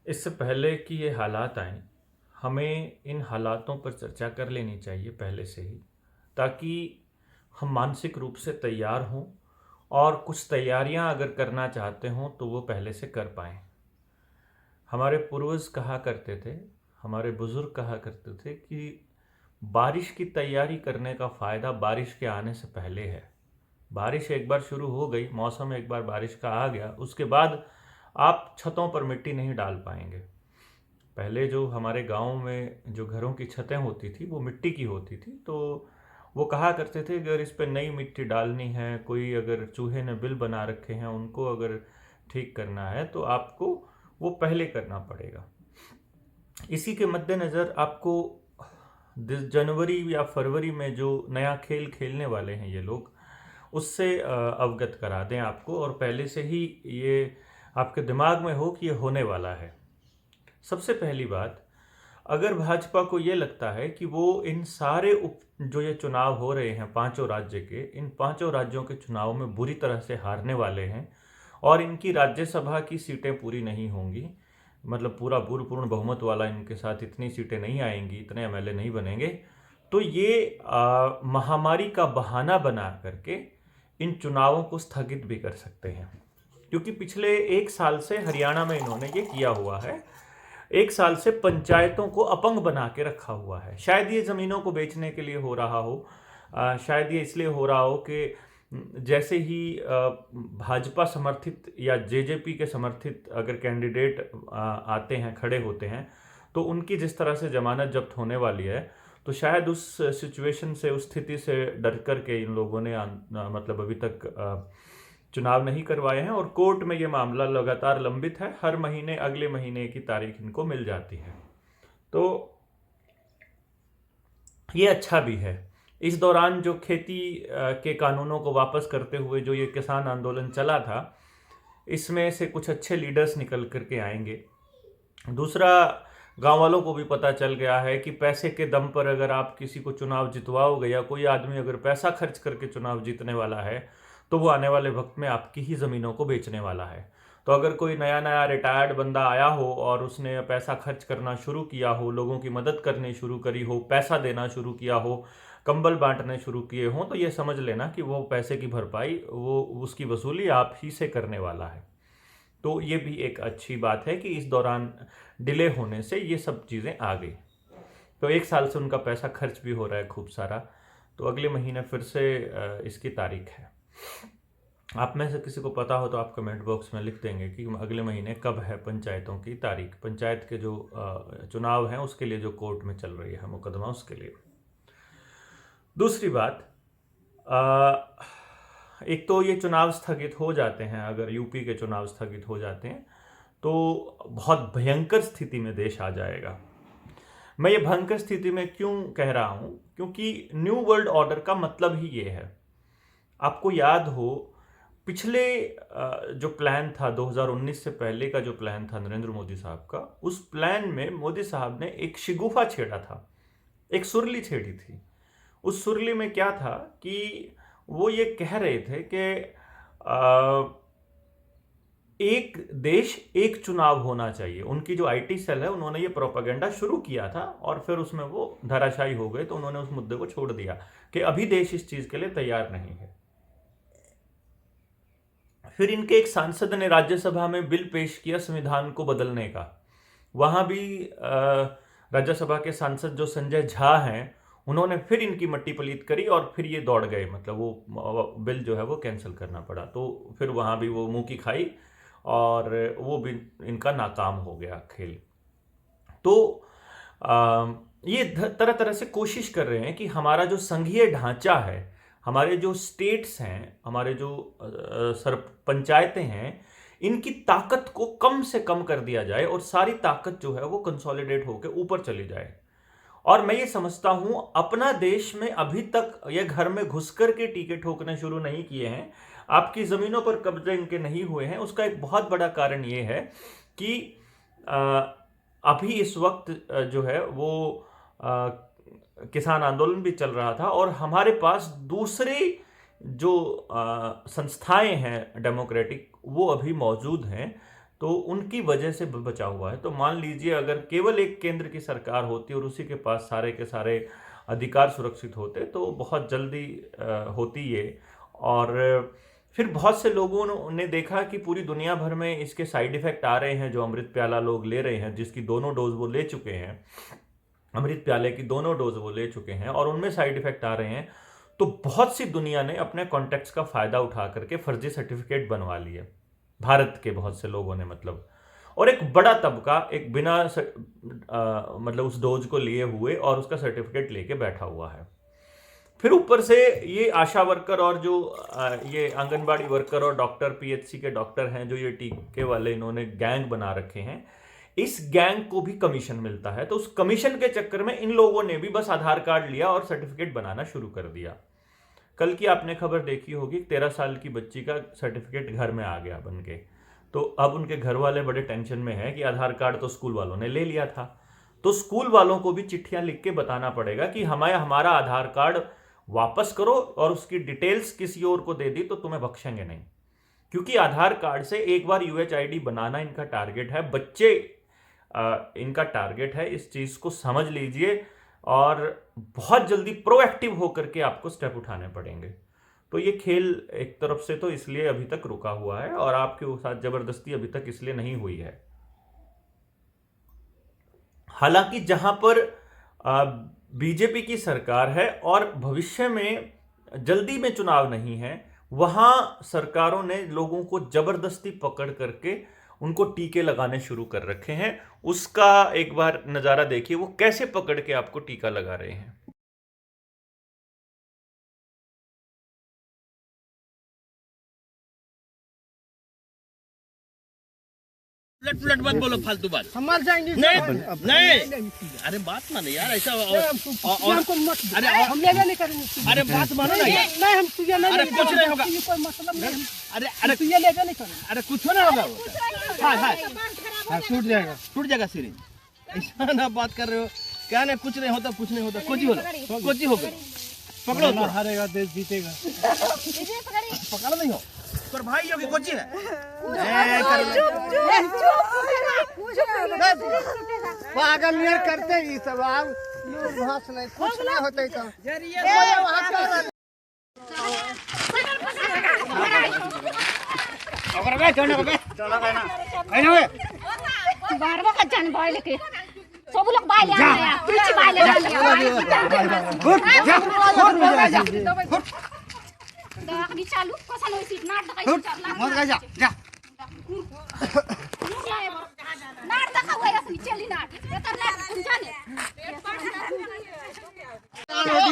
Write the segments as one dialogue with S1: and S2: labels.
S1: इससे पहले कि ये हालात आएँ, हमें इन हालातों पर चर्चा कर लेनी चाहिए पहले से ही, ताकि हम मानसिक रूप से तैयार हों और कुछ तैयारियां अगर करना चाहते हों तो वो पहले से कर पाएँ। हमारे पूर्वज कहा करते थे, हमारे बुजुर्ग कहा करते थे कि बारिश की तैयारी करने का फ़ायदा बारिश के आने से पहले है। बारिश एक बार शुरू हो गई, मौसम एक बार बारिश का आ गया, उसके बाद आप छतों पर मिट्टी नहीं डाल पाएंगे। पहले जो हमारे गांव में जो घरों की छतें होती थी वो मिट्टी की होती थी, तो वो कहा करते थे कि अगर इस पर नई मिट्टी डालनी है, कोई अगर चूहे ने बिल बना रखे हैं उनको अगर ठीक करना है तो आपको वो पहले करना पड़ेगा। इसी के मद्देनज़र आपको जनवरी या फरवरी में जो नया खेल खेलने वाले हैं ये लोग, उससे अवगत करा दें आपको, और पहले से ही ये आपके दिमाग में हो कि ये होने वाला है। सबसे पहली बात, अगर भाजपा को ये लगता है कि वो इन सारे उप जो ये चुनाव हो रहे हैं पांचों राज्य के, इन पांचों राज्यों के चुनाव में बुरी तरह से हारने वाले हैं और इनकी राज्यसभा की सीटें पूरी नहीं होंगी, मतलब पूरा पूर्ण बहुमत वाला इनके साथ इतनी सीटें नहीं आएंगी, इतने एमएलए नहीं बनेंगे, तो ये महामारी का बहाना बना करके इन चुनावों को स्थगित भी कर सकते हैं। क्योंकि पिछले एक साल से हरियाणा में इन्होंने ये किया हुआ है, एक साल से पंचायतों को अपंग बना के रखा हुआ है। शायद ये ज़मीनों को बेचने के लिए हो रहा हो, शायद ये इसलिए हो रहा हो कि जैसे ही भाजपा समर्थित या जेजेपी के समर्थित अगर कैंडिडेट आते हैं, खड़े होते हैं, तो उनकी जिस तरह से जमानत जब्त होने वाली है, तो शायद उस सिचुएशन से, उस स्थिति से डर कर के इन लोगों ने मतलब अभी तक चुनाव नहीं करवाए हैं और कोर्ट में ये मामला लगातार लंबित है। हर महीने अगले महीने की तारीख इनको मिल जाती है, तो ये अच्छा भी है। इस दौरान जो खेती के कानूनों को वापस करते हुए जो ये किसान आंदोलन चला था, इसमें से कुछ अच्छे लीडर्स निकल करके आएंगे। दूसरा, गांव वालों को भी पता चल गया है कि पैसे के दम पर अगर आप किसी को चुनाव जितवाओगे या कोई आदमी अगर पैसा खर्च करके चुनाव जीतने वाला है, तो वो आने वाले वक्त में आपकी ही ज़मीनों को बेचने वाला है। तो अगर कोई नया नया रिटायर्ड बंदा आया हो और उसने पैसा खर्च करना शुरू किया हो, लोगों की मदद करनी शुरू करी हो, पैसा देना शुरू किया हो, कंबल बांटने शुरू किए हों, तो ये समझ लेना कि वो पैसे की भरपाई, वो उसकी वसूली आप ही से करने वाला है। तो ये भी एक अच्छी बात है कि इस दौरान डिले होने से ये सब चीज़ें आ गई। तो एक साल से उनका पैसा खर्च भी हो रहा है खूब सारा, तो अगले महीने फिर से इसकी तारीख है। आप में से किसी को पता हो तो आप कमेंट बॉक्स में लिख देंगे कि अगले महीने कब है पंचायतों की तारीख, पंचायत के जो चुनाव हैं उसके लिए जो कोर्ट में चल रही है मुकदमा, उसके लिए। दूसरी बात, एक तो ये चुनाव स्थगित हो जाते हैं, अगर यूपी के चुनाव स्थगित हो जाते हैं तो बहुत भयंकर स्थिति में देश आ जाएगा। मैं ये भयंकर स्थिति में क्यों कह रहा हूं, क्योंकि न्यू वर्ल्ड ऑर्डर का मतलब ही ये है। आपको याद हो, पिछले जो प्लान था 2019 से पहले का जो प्लान था नरेंद्र मोदी साहब का, उस प्लान में मोदी साहब ने एक शिगुफा छेड़ा था, एक सुरली छेड़ी थी। उस सुरली में क्या था कि वो ये कह रहे थे कि एक देश एक चुनाव होना चाहिए। उनकी जो आईटी सेल है, उन्होंने ये प्रोपेगेंडा शुरू किया था और फिर उसमें वो धराशायी हो गए, तो उन्होंने उस मुद्दे को छोड़ दिया कि अभी देश इस चीज के लिए तैयार नहीं है। फिर इनके एक सांसद ने राज्यसभा में बिल पेश किया संविधान को बदलने का। वहां भी राज्यसभा के सांसद जो संजय झा हैं, उन्होंने फिर इनकी मट्टी पलीत करी और फिर ये दौड़ गए, मतलब वो बिल जो है वो कैंसिल करना पड़ा। तो फिर वहां भी वो मुंह की खाई और वो भी इनका नाकाम हो गया खेल। तो ये तरह तरह से कोशिश कर रहे हैं कि हमारा जो संघीय ढांचा है, हमारे जो स्टेट्स हैं, हमारे जो सर पंचायतें हैं, इनकी ताकत को कम से कम कर दिया जाए और सारी ताकत जो है वो कंसोलिडेट होकर ऊपर चली जाए। और मैं ये समझता हूं, अपना देश में अभी तक ये घर में घुसकर के टीके ठोकने शुरू नहीं किए हैं, आपकी जमीनों पर कब्जे इनके नहीं हुए हैं। उसका एक बहुत बड़ा कारण ये है कि अभी इस वक्त जो है वो किसान आंदोलन भी चल रहा था और हमारे पास दूसरे जो संस्थाएं हैं डेमोक्रेटिक, वो अभी मौजूद हैं। तो उनकी वजह से बचा हुआ है। तो मान लीजिए अगर केवल एक केंद्र की सरकार होती और उसी के पास सारे के सारे अधिकार सुरक्षित होते तो बहुत जल्दी होती ये। और फिर बहुत से लोगों ने देखा कि पूरी दुनिया भर में इसके साइड इफेक्ट आ रहे हैं, जो अमृत प्याला लोग ले रहे हैं, जिसकी दोनों डोज वो ले चुके हैं, अमृत प्याले की दोनों डोज वो ले चुके हैं और उनमें साइड इफेक्ट आ रहे हैं। तो बहुत सी दुनिया ने अपने कॉन्टेक्ट्स का फायदा उठा करके फर्जी सर्टिफिकेट बनवा लिए, भारत के बहुत से लोगों ने मतलब। और एक बड़ा तबका एक बिना मतलब उस डोज को लिए हुए और उसका सर्टिफिकेट लेके बैठा हुआ है। फिर ऊपर से ये आशा वर्कर और जो ये आंगनबाड़ी वर्कर और डॉक्टर, पीएचसी के डॉक्टर हैं, जो ये टीके वाले इन्होंने गैंग बना रखे हैं, इस गैंग को भी कमीशन मिलता है। तो उस कमीशन के चक्कर में इन लोगों ने भी बस आधार कार्ड लिया और सर्टिफिकेट बनाना शुरू कर दिया। कल की आपने खबर देखी होगी, 13 साल की बच्ची का सर्टिफिकेट घर में आ गया बन के। तो अब उनके घर वाले बड़े टेंशन में हैं कि आधार कार्ड तो स्कूल वालों ने ले लिया था, तो स्कूल वालों को भी चिट्ठियां लिख के बताना पड़ेगा कि हमारा आधार कार्ड वापस करो, और उसकी डिटेल्स किसी और को दे दी तो तुम्हें बख्शेंगे नहीं। क्योंकि आधार कार्ड से एक बार यूएचआईडी बनाना इनका टारगेट है, बच्चे इनका टारगेट है। इस चीज को समझ लीजिए और बहुत जल्दी प्रोएक्टिव होकर के आपको स्टेप उठाने पड़ेंगे। तो ये खेल एक तरफ से तो इसलिए अभी तक रुका हुआ है और आपके साथ जबरदस्ती अभी तक इसलिए नहीं हुई है। हालांकि जहां पर बीजेपी की सरकार है और भविष्य में जल्दी में चुनाव नहीं है, वहां सरकारों ने लोगों को जबरदस्ती पकड़ करके उनको टीके लगाने शुरू कर रखे हैं। उसका एक बार नजारा देखिए, वो कैसे पकड़ के आपको टीका लगा रहे हैं।
S2: उलट मत बोलो फालतू बात।
S3: संभाल जाएंगे
S2: नहीं, अरे बात मानो यार, ऐसा
S3: हमको मत,
S2: अरे
S3: हम लेगा नहीं करेंगे,
S2: अरे बात मानो ना यार।
S3: नहीं हम तुझे नहीं,
S2: अरे कुछ नहीं होगा,
S3: कोई मतलब नहीं,
S2: अरे
S3: तुझे लेगा नहीं करेंगे,
S2: अरे कुछ नहीं होगा। हाँ टूट जाएगा सिरिंज। ऐसा ना बात कर रहे हो, क्या नहीं, कुछ नहीं होता, कुछ नहीं होता, कुछ ही होगा। पकड़ो तो
S3: हारेगा देश जीतेगा।
S2: पकड़ नहीं हो पर भाई योगी कोची है।
S3: पागल नियर करते ही सब, आप भाष नहीं, कुछ नहीं होते तो
S4: बारवा का जान बाइल के सब लोग बाइल आ तुलसी बाइल दाखली चालू कसा होई सीट नाट दकाई चालू
S3: मत जा जा
S4: नाट दका होय असली चली नाट एतर नाट तुम जाने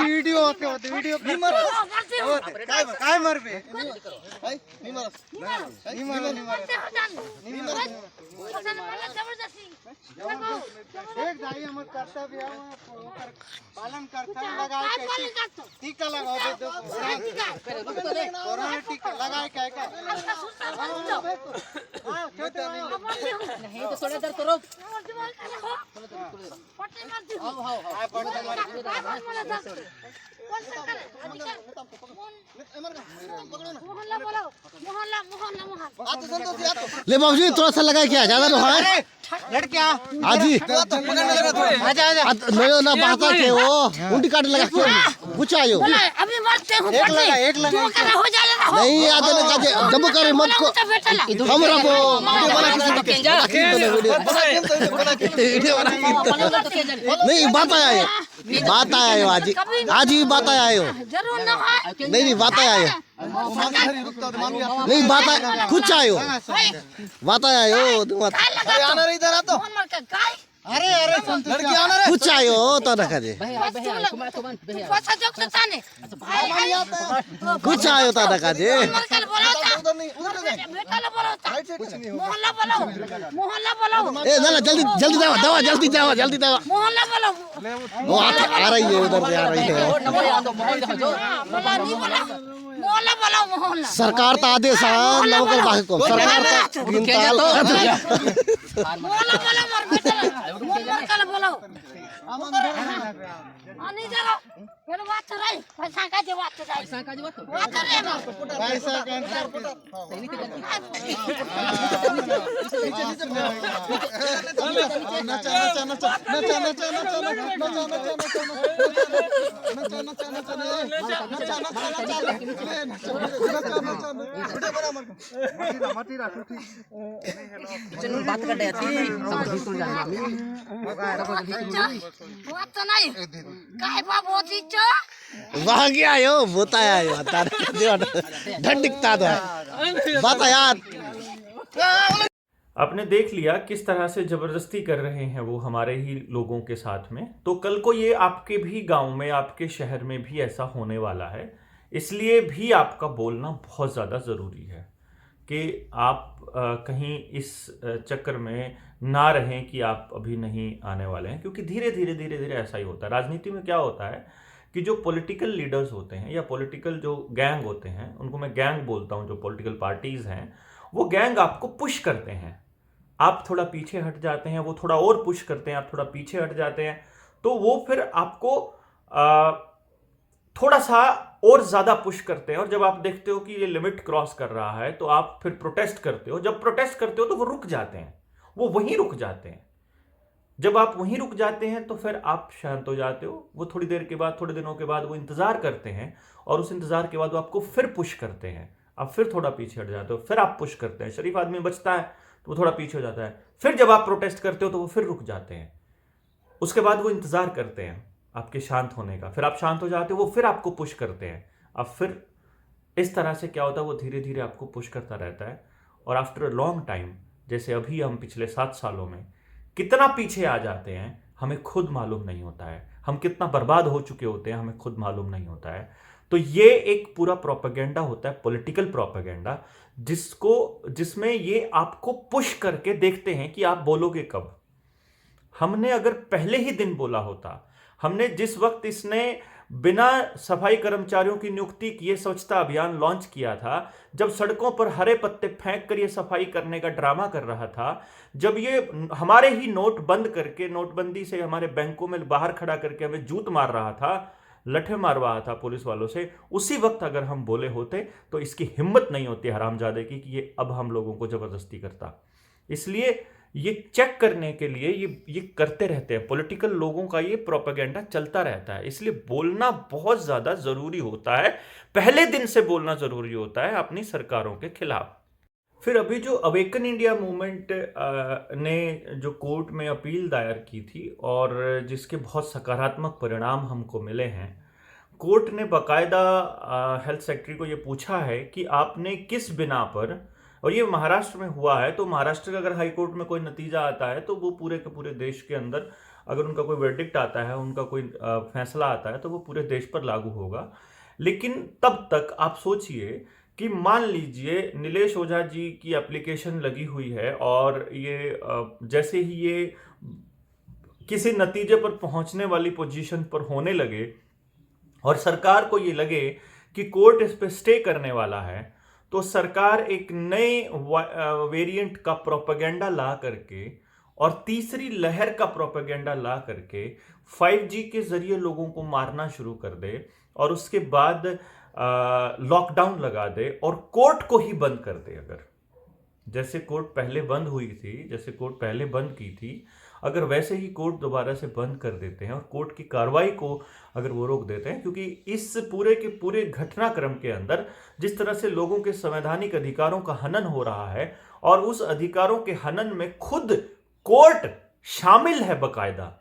S3: वीडियो होते वीडियो नहीं मर काय मरबे नहीं मर
S4: जबरदस्ती
S3: एक दाई हम कर्तव्य पालन करता लगा टीका लगाओ दे कोरोना टीका लगाए क्या
S4: नहीं तो थोड़ा देर करो पट्टी मार दी
S5: ले बाबूजी थोड़ा सा लगाए क्या, ज्यादा तो है
S3: लड़कियां
S5: आजी
S3: आजा
S5: मेरे ना बाता के वो उल्टी काट लगा के कुछ आयो
S4: अभी मरते हूं
S3: एक लगा
S4: जो करे हो जाएगा
S5: नहीं आदे ना काजे जब करे मत को हम रबो वीडियो बना के नहीं बात आया है आजी आजी बात आया है
S4: जरूर ना है
S5: नहीं बात आया है नहीं बात कुछ आयो बात आया हो तुम
S3: आना रे इधर आ तो अरे लड़की आना रे
S5: कुछ आयो तो रखा दे
S4: पैसा जोक सकता ने
S5: कुछ आयो तो रखा दे
S4: कल बोलो
S3: उधर नहीं उधर नहीं
S4: बेटा लो बोलो मोहल्ला बोलो
S5: ए ना जल्दी दवा जल्दी दवा
S4: मोहल्ला बोलो
S5: वो आ रही है उधर से आ रही है
S4: मोहल्ला बोलो मोहल्ला
S5: सरकार तो आदेश है लोकल बाकी को सरकार तो
S4: मोहल्ला बोलो मर बेटा मोहल्ला बोलो आनी जरा
S3: पैसा का
S2: बात कर रहे थे
S5: वहाँ क्या आयो बताया आयो ढंग दिखता तो है बात यार।
S1: आपने देख लिया किस तरह से जबरदस्ती कर रहे हैं वो हमारे ही लोगों के साथ में। तो कल को ये आपके भी गांव में, आपके शहर में भी ऐसा होने वाला है। इसलिए भी आपका बोलना बहुत ज़्यादा ज़रूरी है कि आप कहीं इस चक्कर में ना रहें कि आप अभी नहीं आने वाले हैं, क्योंकि धीरे धीरे ऐसा ही होता है। राजनीति में क्या होता है कि जो पॉलिटिकल लीडर्स होते हैं या पॉलिटिकल जो गैंग होते हैं, उनको मैं गैंग बोलता हूं, जो पॉलिटिकल पार्टीज हैं, वो गैंग आपको पुश करते हैं। आप थोड़ा पीछे हट जाते हैं, वो थोड़ा और पुश करते हैं, आप थोड़ा पीछे हट जाते हैं, तो वो फिर आपको थोड़ा सा और ज्यादा पुश करते हैं। और जब आप देखते हो कि ये लिमिट क्रॉस कर रहा है तो आप फिर प्रोटेस्ट करते हो। जब प्रोटेस्ट करते हो तो वो रुक जाते हैं, वो वहीं रुक जाते हैं। जब आप वहीं रुक जाते हैं तो फिर आप शांत हो जाते हो। वो थोड़ी देर के बाद, थोड़े दिनों के बाद वो इंतजार करते हैं, और उस इंतजार के बाद वो आपको फिर पुश करते हैं। आप फिर थोड़ा पीछे हट जाते हो, फिर आप पुश करते हैं। शरीफ आदमी बचता है तो वो थोड़ा पीछे हो जाता है। फिर जब आप प्रोटेस्ट करते हो तो वो फिर रुक जाते हैं। उसके बाद वो इंतजार करते हैं आपके शांत होने का। फिर आप शांत हो जाते हो, वो फिर आपको पुश करते हैं। अब फिर इस तरह से क्या होता है, वो धीरे धीरे आपको पुश करता रहता है। और आफ्टर अ लॉन्ग टाइम, जैसे अभी हम पिछले 7 सालों में कितना पीछे आ जाते हैं, हमें खुद मालूम नहीं होता है। हम कितना बर्बाद हो चुके होते हैं, हमें खुद मालूम नहीं होता है। तो ये एक पूरा प्रोपेगेंडा होता है, पॉलिटिकल प्रोपेगेंडा, जिसमें ये आपको पुश करके देखते हैं कि आप बोलोगे कब। हमने अगर पहले ही दिन बोला होता, हमने जिस वक्त इसने बिना सफाई कर्मचारियों की नियुक्ति किए स्वच्छता अभियान लॉन्च किया था, जब सड़कों पर हरे पत्ते फेंक कर ये सफाई करने का ड्रामा कर रहा था, जब ये हमारे ही नोट बंद करके, नोटबंदी से हमारे बैंकों में बाहर खड़ा करके हमें जूत मार रहा था, लठे मारवा रहा था पुलिस वालों से, उसी वक्त अगर हम बोले होते तो इसकी हिम्मत नहीं होती हरामजादे की कि ये अब हम लोगों को जबरदस्ती करता। इसलिए ये चेक करने के लिए ये करते रहते हैं। पॉलिटिकल लोगों का ये प्रोपेगेंडा चलता रहता है। इसलिए बोलना बहुत ज्यादा जरूरी होता है, पहले दिन से बोलना जरूरी होता है अपनी सरकारों के खिलाफ। फिर अभी जो अवेकन इंडिया मूवमेंट ने जो कोर्ट में अपील दायर की थी और जिसके बहुत सकारात्मक परिणाम हमको मिले हैं, कोर्ट ने बाकायदा हेल्थ सेक्रेटरी को ये पूछा है कि आपने किस बिना पर, और ये महाराष्ट्र में हुआ है, तो महाराष्ट्र का अगर हाई कोर्ट में कोई नतीजा आता है तो वो पूरे के पूरे देश के अंदर, अगर उनका कोई वर्डिक्ट आता है, उनका कोई फैसला आता है, तो वो पूरे देश पर लागू होगा। लेकिन तब तक आप सोचिए कि मान लीजिए नीलेश ओझा जी की एप्लीकेशन लगी हुई है और ये जैसे ही ये किसी नतीजे पर पहुंचने वाली पोजीशन पर होने लगे और सरकार को ये लगे कि कोर्ट इस पर स्टे करने वाला है, तो सरकार एक नए वेरिएंट का प्रोपेगेंडा ला करके और तीसरी लहर का प्रोपेगेंडा ला करके 5G के जरिए लोगों को मारना शुरू कर दे और उसके बाद लॉकडाउन लगा दे और कोर्ट को ही बंद कर दे। अगर जैसे कोर्ट पहले बंद हुई थी, जैसे कोर्ट पहले बंद की थी, अगर वैसे ही कोर्ट दोबारा से बंद कर देते हैं और कोर्ट की कार्रवाई को अगर वो रोक देते हैं, क्योंकि इस पूरे के पूरे घटनाक्रम के अंदर जिस तरह से लोगों के संवैधानिक अधिकारों का हनन हो रहा है और उस अधिकारों के हनन में खुद कोर्ट शामिल है, बकायदा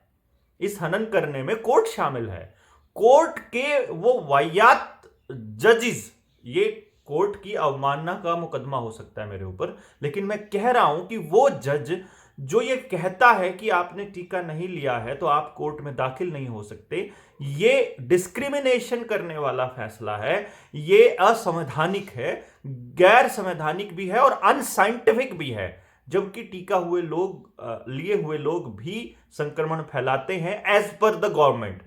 S1: इस हनन करने में कोर्ट शामिल है। कोर्ट के वो वाहियात जजेस, ये कोर्ट की अवमानना का मुकदमा हो सकता है मेरे ऊपर, लेकिन मैं कह रहा हूं कि वो जज जो ये कहता है कि आपने टीका नहीं लिया है तो आप कोर्ट में दाखिल नहीं हो सकते, ये डिस्क्रिमिनेशन करने वाला फैसला है, ये असंवैधानिक है, गैर संवैधानिक भी है और अनसाइंटिफिक भी है। जबकि टीका हुए लोग, लिए हुए लोग भी संक्रमण फैलाते हैं एज पर द गवर्नमेंट।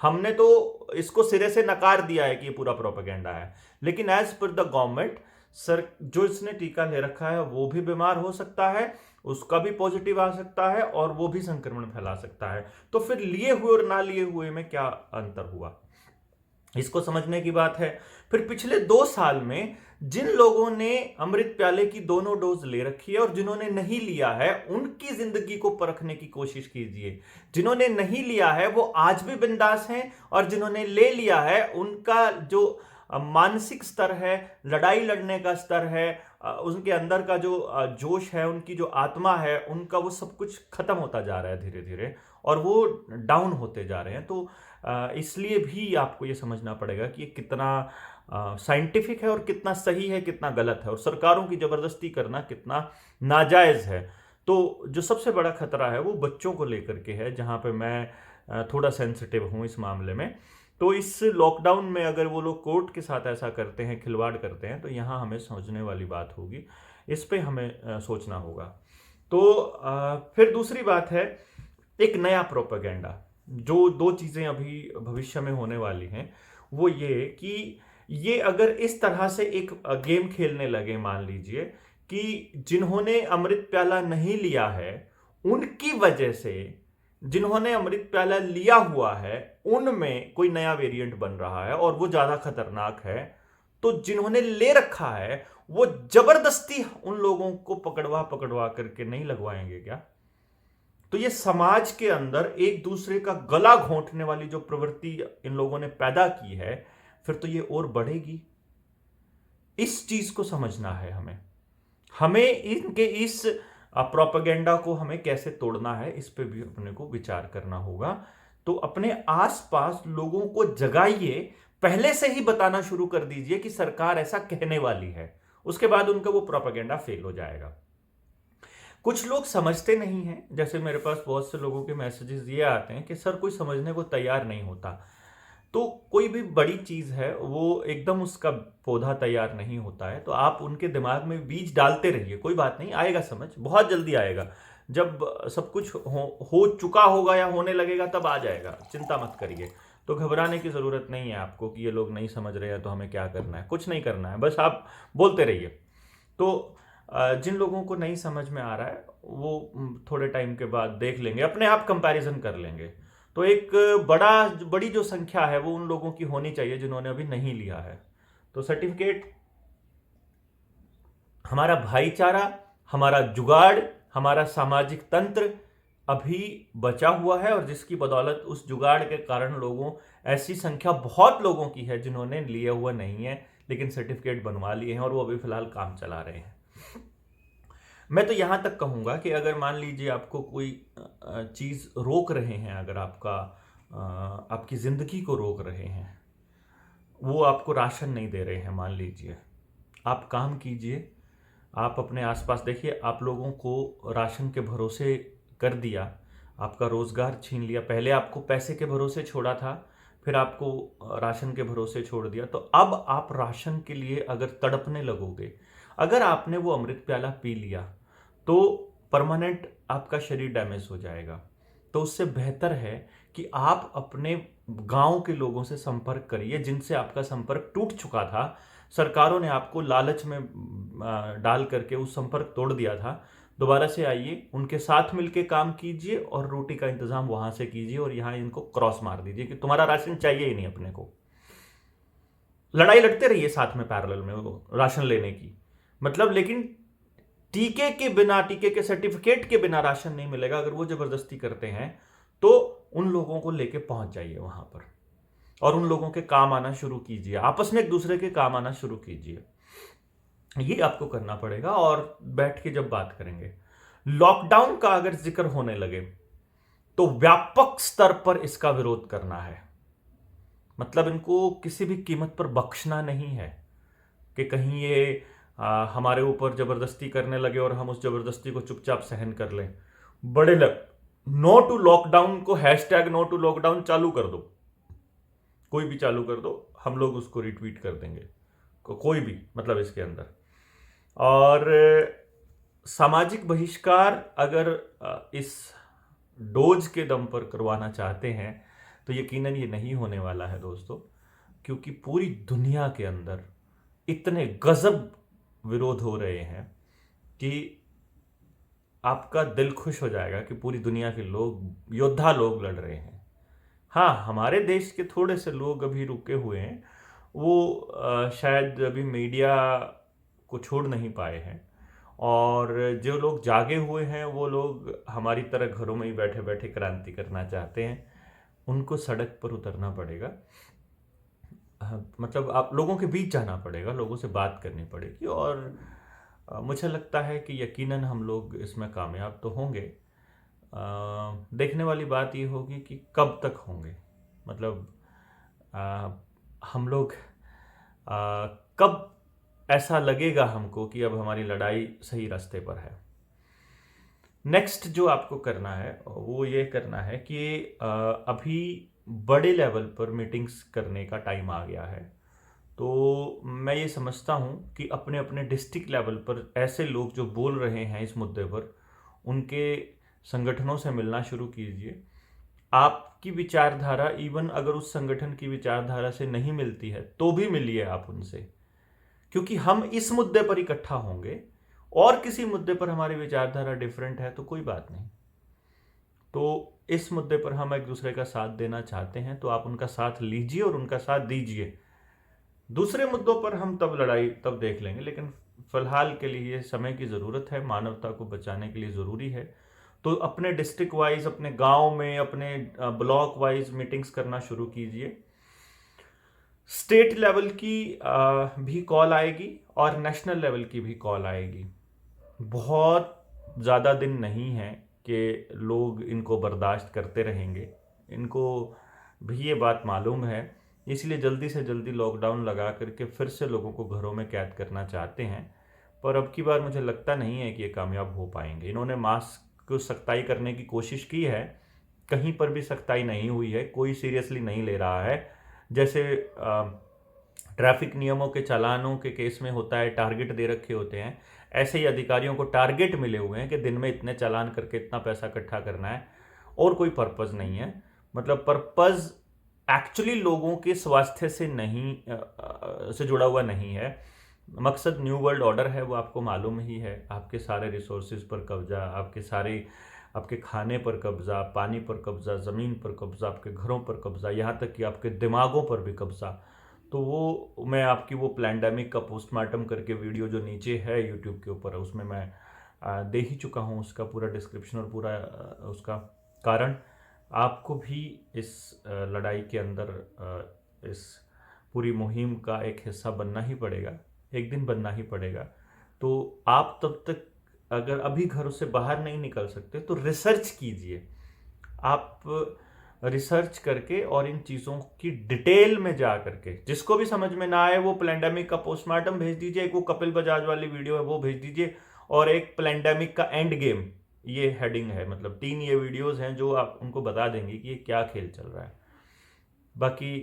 S1: हमने तो इसको सिरे से नकार दिया है कि ये पूरा प्रोपेगेंडा है, लेकिन as per the government sir जो इसने टीका ले रखा है वो भी बीमार हो सकता है, उसका भी पॉजिटिव आ सकता है और वो भी संक्रमण फैला सकता है। तो फिर लिए हुए और ना लिए हुए में क्या अंतर हुआ? इसको समझने की बात है। फिर पिछले 2 साल में जिन लोगों ने अमृत प्याले की दोनों डोज ले रखी है और जिन्होंने नहीं लिया है, उनकी जिंदगी को परखने की कोशिश कीजिए। जिन्होंने नहीं लिया है वो आज भी बिंदास हैं, और जिन्होंने ले लिया है उनका जो मानसिक स्तर है, लड़ाई लड़ने का स्तर है, उनके अंदर का जो जोश है, उनकी जो आत्मा है, उनका वो सब कुछ खत्म होता जा रहा है धीरे धीरे, और वो डाउन होते जा रहे हैं। तो इसलिए भी आपको ये समझना पड़ेगा कि ये कितना साइंटिफिक है और कितना सही है, कितना गलत है, और सरकारों की ज़बरदस्ती करना कितना नाजायज़ है। तो जो सबसे बड़ा खतरा है वो बच्चों को लेकर के है, जहाँ पे मैं थोड़ा सेंसिटिव हूँ इस मामले में। तो इस लॉकडाउन में अगर वो लोग कोर्ट के साथ ऐसा करते हैं, खिलवाड़ करते हैं, तो यहाँ हमें सोचने वाली बात होगी, इस पे हमें सोचना होगा। तो फिर दूसरी बात है एक नया प्रोपेगेंडा। जो 2 चीज़ें अभी भविष्य में होने वाली हैं वो ये कि ये अगर इस तरह से एक गेम खेलने लगे, मान लीजिए कि जिन्होंने अमृत प्याला नहीं लिया है उनकी वजह से जिन्होंने अमृत प्याला लिया हुआ है उनमें कोई नया वेरिएंट बन रहा है और वो ज़्यादा खतरनाक है, तो जिन्होंने ले रखा है वो जबरदस्ती उन लोगों को पकड़वा करके नहीं लगवाएंगे क्या? तो ये समाज के अंदर एक दूसरे का गला घोंटने वाली जो प्रवृत्ति इन लोगों ने पैदा की है, फिर तो ये और बढ़ेगी। इस चीज को समझना है हमें इनके इस प्रोपेगेंडा को हमें कैसे तोड़ना है, इस पे भी अपने को विचार करना होगा। तो अपने आसपास लोगों को जगाइए, पहले से ही बताना शुरू कर दीजिए कि सरकार ऐसा कहने वाली है, उसके बाद उनका वो प्रोपेगेंडा फेल हो जाएगा। कुछ लोग समझते नहीं हैं, जैसे मेरे पास बहुत से लोगों के मैसेजेस ये आते हैं कि सर कोई समझने को तैयार नहीं होता। तो कोई भी बड़ी चीज़ है वो एकदम उसका पौधा तैयार नहीं होता है, तो आप उनके दिमाग में बीज डालते रहिए, कोई बात नहीं, आएगा समझ, बहुत जल्दी आएगा। जब सब कुछ हो चुका होगा या होने लगेगा तब आ जाएगा, चिंता मत करिए। तो घबराने की ज़रूरत नहीं है आपको कि ये लोग नहीं समझ रहे हैं तो हमें क्या करना है, कुछ नहीं करना है, बस आप बोलते रहिए। तो जिन लोगों को नहीं समझ में आ रहा है वो थोड़े टाइम के बाद देख लेंगे, अपने आप कंपैरिजन कर लेंगे। तो एक बड़ी जो संख्या है वो उन लोगों की होनी चाहिए जिन्होंने अभी नहीं लिया है। तो सर्टिफिकेट हमारा भाईचारा, हमारा जुगाड़, हमारा सामाजिक तंत्र अभी बचा हुआ है, और जिसकी बदौलत उस जुगाड़ के कारण लोगों ऐसी संख्या बहुत लोगों की है जिन्होंने लिया हुआ नहीं है लेकिन सर्टिफिकेट बनवा लिए हैं और वो अभी फिलहाल काम चला रहे हैं। मैं तो यहां तक कहूंगा कि अगर मान लीजिए आपको कोई चीज रोक रहे हैं, अगर आपकी जिंदगी को रोक रहे हैं, वो आपको राशन नहीं दे रहे हैं, मान लीजिए, आप काम कीजिए, आप अपने आसपास देखिए, आप लोगों को राशन के भरोसे कर दिया, आपका रोजगार छीन लिया, पहले आपको पैसे के भरोसे छोड़ा था, फिर आपको राशन के भरोसे छोड़ दिया, तो अब आप राशन के लिए अगर तड़पने लगोगे, अगर आपने वो अमृत प्याला पी लिया तो परमानेंट आपका शरीर डैमेज हो जाएगा। तो उससे बेहतर है कि आप अपने गांव के लोगों से संपर्क करिए जिनसे आपका संपर्क टूट चुका था, सरकारों ने आपको लालच में डाल करके उस संपर्क तोड़ दिया था। दोबारा से आइए, उनके साथ मिलके काम कीजिए और रोटी का इंतजाम वहां से कीजिए और यहाँ इनको क्रॉस मार दीजिए कि तुम्हारा राशन चाहिए ही नहीं अपने को। लड़ाई लड़ते रहिए साथ में पैरेलल में वो राशन लेने की, मतलब, लेकिन टीके के बिना, टीके के सर्टिफिकेट के बिना राशन नहीं मिलेगा। अगर वो जबरदस्ती करते हैं तो उन लोगों को लेके पहुंच जाइए वहां पर और उन लोगों के काम आना शुरू कीजिए, आपस में एक दूसरे के काम आना शुरू कीजिए। ये आपको करना पड़ेगा। और बैठ के जब बात करेंगे, लॉकडाउन का अगर जिक्र होने लगे तो व्यापक स्तर पर इसका विरोध करना है, मतलब इनको किसी भी कीमत पर बख्शना नहीं है कि कहीं ये हमारे ऊपर जबरदस्ती करने लगे और हम उस जबरदस्ती को चुपचाप सहन कर लें। बड़े नो टू लॉकडाउन को हैशटैग नो टू लॉकडाउन चालू कर दो, कोई भी चालू कर दो, हम लोग उसको रिट्वीट कर देंगे, कोई भी, मतलब इसके अंदर। और सामाजिक बहिष्कार अगर इस डोज के दम पर करवाना चाहते हैं तो यकीनन ये नहीं होने वाला है दोस्तों, क्योंकि पूरी दुनिया के अंदर इतने गजब विरोध हो रहे हैं कि आपका दिल खुश हो जाएगा कि पूरी दुनिया के लोग, योद्धा लोग लड़ रहे हैं। हाँ, हमारे देश के थोड़े से लोग अभी रुके हुए हैं, वो शायद अभी मीडिया को छोड़ नहीं पाए हैं, और जो लोग जागे हुए हैं वो लोग हमारी तरह घरों में ही बैठे बैठे क्रांति करना चाहते हैं। उनको सड़क पर उतरना पड़ेगा, मतलब आप लोगों के बीच जाना पड़ेगा, लोगों से बात करनी पड़ेगी, और मुझे लगता है कि यकीनन हम लोग इसमें कामयाब तो होंगे। देखने वाली बात ये होगी कि कब तक होंगे, मतलब हम लोग कब ऐसा लगेगा हमको कि अब हमारी लड़ाई सही रास्ते पर है। नेक्स्ट जो आपको करना है वो ये करना है कि अभी बड़े लेवल पर मीटिंग्स करने का टाइम आ गया है। तो मैं ये समझता हूँ कि अपने अपने डिस्ट्रिक्ट लेवल पर ऐसे लोग जो बोल रहे हैं इस मुद्दे पर, उनके संगठनों से मिलना शुरू कीजिए। आपकी विचारधारा इवन अगर उस संगठन की विचारधारा से नहीं मिलती है तो भी मिलिए आप उनसे, क्योंकि हम इस मुद्दे पर इकट्ठा होंगे, और किसी मुद्दे पर हमारी विचारधारा डिफरेंट है तो कोई बात नहीं। तो इस मुद्दे पर हम एक दूसरे का साथ देना चाहते हैं तो आप उनका साथ लीजिए और उनका साथ दीजिए। दूसरे मुद्दों पर हम तब लड़ाई तब देख लेंगे, लेकिन फिलहाल के लिए समय की ज़रूरत है, मानवता को बचाने के लिए ज़रूरी है। तो अपने डिस्ट्रिक्ट वाइज, अपने गांव में, अपने ब्लॉक वाइज मीटिंग्स करना शुरू कीजिए। स्टेट लेवल की भी कॉल आएगी और नेशनल लेवल की भी कॉल आएगी। बहुत ज़्यादा दिन नहीं है कि लोग इनको बर्दाश्त करते रहेंगे, इनको भी ये बात मालूम है, इसलिए जल्दी से जल्दी लॉकडाउन लगा करके फिर से लोगों को घरों में कैद करना चाहते हैं। पर अब की बार मुझे लगता नहीं है कि ये कामयाब हो पाएंगे। इन्होंने मास्क को सख्ताई करने की कोशिश की है, कहीं पर भी सख्ताई नहीं हुई है, कोई सीरियसली नहीं ले रहा है। जैसे ट्रैफिक नियमों के चालानों के केस में होता है, टारगेट दे रखे होते हैं, ऐसे ही अधिकारियों को टारगेट मिले हुए हैं कि दिन में इतने चालान करके इतना पैसा इकट्ठा करना है, और कोई पर्पस नहीं है। मतलब पर्पस एक्चुअली लोगों के स्वास्थ्य से नहीं से जुड़ा हुआ नहीं है। मकसद न्यू वर्ल्ड ऑर्डर है, वो आपको मालूम ही है। आपके सारे रिसोर्सेज पर कब्जा, आपके खाने पर कब्जा, पानी पर कब्जा, ज़मीन पर कब्जा, आपके घरों पर कब्जा, यहाँ तक कि आपके दिमागों पर भी कब्जा। तो वो मैं आपकी वो प्लैंडेमिक का पोस्टमार्टम करके वीडियो जो नीचे है यूट्यूब के ऊपर, उसमें मैं दे ही चुका हूँ उसका पूरा डिस्क्रिप्शन और पूरा उसका कारण। आपको भी इस लड़ाई के अंदर इस पूरी मुहिम का एक हिस्सा बनना ही पड़ेगा, एक दिन बनना ही पड़ेगा। तो आप तब तक अगर अभी घरों से बाहर नहीं निकल सकते तो रिसर्च कीजिए। आप रिसर्च करके और इन चीज़ों की डिटेल में जा करके, जिसको भी समझ में ना आए वो प्लैंडेमिक का पोस्टमार्टम भेज दीजिए, एक वो कपिल बजाज वाली वीडियो है वो भेज दीजिए, और एक प्लैंडेमिक का एंड गेम, ये हेडिंग है। मतलब 3 ये वीडियोस हैं जो आप उनको बता देंगे कि ये क्या खेल चल रहा है। बाकी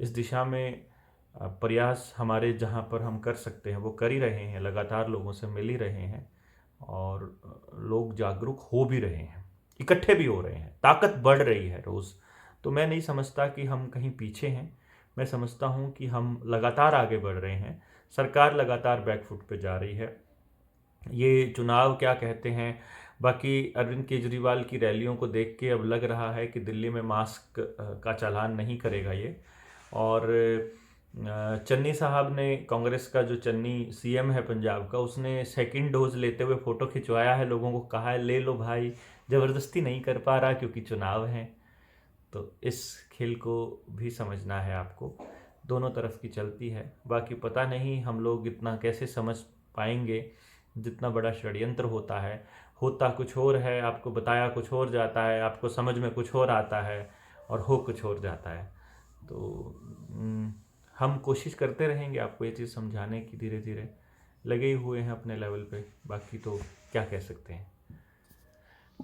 S1: इस दिशा में प्रयास हमारे जहाँ पर हम कर सकते हैं वो कर ही रहे हैं, लगातार लोगों से मिल ही रहे हैं, और लोग जागरूक हो भी रहे हैं, इकट्ठे भी हो रहे हैं, ताकत बढ़ रही है रोज़। तो मैं नहीं समझता कि हम कहीं पीछे हैं, मैं समझता हूँ कि हम लगातार आगे बढ़ रहे हैं। सरकार लगातार बैकफुट पे जा रही है। ये चुनाव क्या कहते हैं, बाकी अरविंद केजरीवाल की रैलियों को देख के अब लग रहा है कि दिल्ली में मास्क का चालान नहीं करेगा ये। और चन्नी साहब ने, कांग्रेस का जो चन्नी सीएम है पंजाब का, उसने सेकंड डोज लेते हुए फ़ोटो खिंचवाया है, लोगों को कहा है ले लो भाई, ज़बरदस्ती नहीं कर पा रहा क्योंकि चुनाव है। तो इस खेल को भी समझना है आपको, दोनों तरफ की चलती है। बाकी पता नहीं हम लोग इतना कैसे समझ पाएंगे, जितना बड़ा षड्यंत्र होता है, होता कुछ और है, आपको बताया कुछ और जाता है, आपको समझ में कुछ और आता है और हो कुछ और जाता है। तो हम कोशिश करते रहेंगे आपको ये चीज़ समझाने की, धीरे धीरे लगे ही हुए हैं अपने लेवल पे। बाकी तो क्या कह सकते हैं।